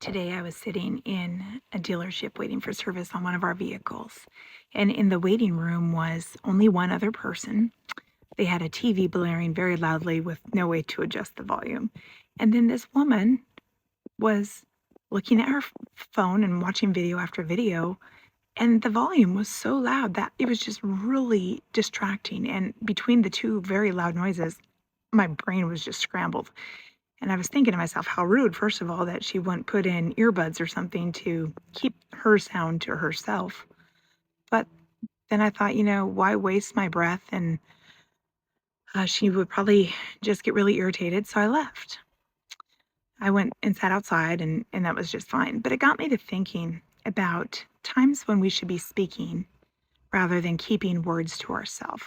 Today, I was sitting in a dealership waiting for service on one of our vehicles. And in the waiting room was only one other person. They had a TV blaring very loudly with no way to adjust the volume. And then this woman was looking at her phone and watching video after video. And the volume was so loud that it was just really distracting. And between the two very loud noises, my brain was just scrambled. And I was thinking to myself, how rude, first of all, that she wouldn't put in earbuds or something to keep her sound to herself. But then I thought, why waste my breath? And she would probably just get really irritated. So I left. I went and sat outside, and that was just fine. But it got me to thinking about times when we should be speaking rather than keeping words to ourselves.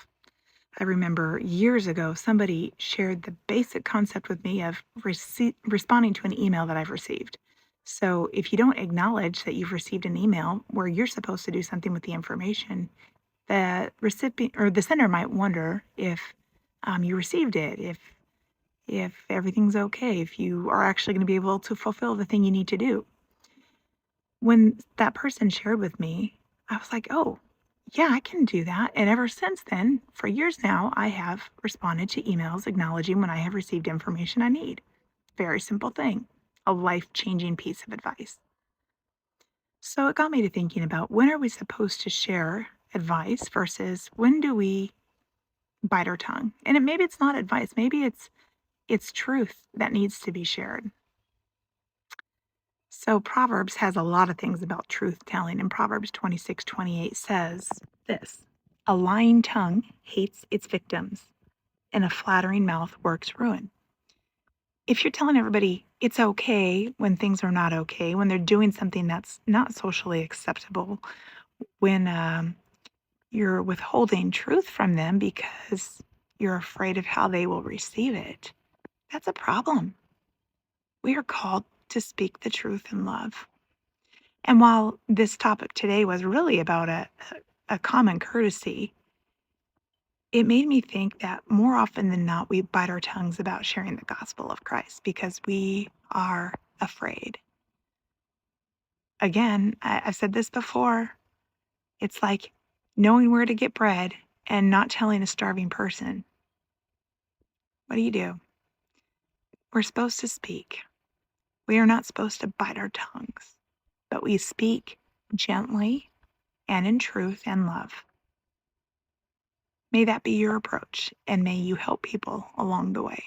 I remember years ago, somebody shared the basic concept with me of responding to an email that I've received. So if you don't acknowledge that you've received an email where you're supposed to do something with the information, the recipient or the sender might wonder if you received it, if everything's okay, if you are actually going to be able to fulfill the thing you need to do. When that person shared with me, I was like, oh, yeah, I can do that. And ever since then, for years now, I have responded to emails acknowledging when I have received information I need. Very simple thing, a life changing piece of advice. So it got me to thinking about when are we supposed to share advice versus when do we bite our tongue? And maybe it's not advice, maybe it's truth that needs to be shared. So Proverbs has a lot of things about truth telling, and Proverbs 26:28 says this: a lying tongue hates its victims, and a flattering mouth works ruin. If you're telling everybody it's okay when things are not okay, when they're doing something that's not socially acceptable, when you're withholding truth from them because you're afraid of how they will receive it, that's a problem. We are called to speak the truth in love. And while this topic today was really about a common courtesy, it made me think that more often than not, we bite our tongues about sharing the gospel of Christ because we are afraid. Again, I've said this before. It's like knowing where to get bread and not telling a starving person. What do? We're supposed to speak. We are not supposed to bite our tongues, but we speak gently and in truth and love. May that be your approach, and may you help people along the way.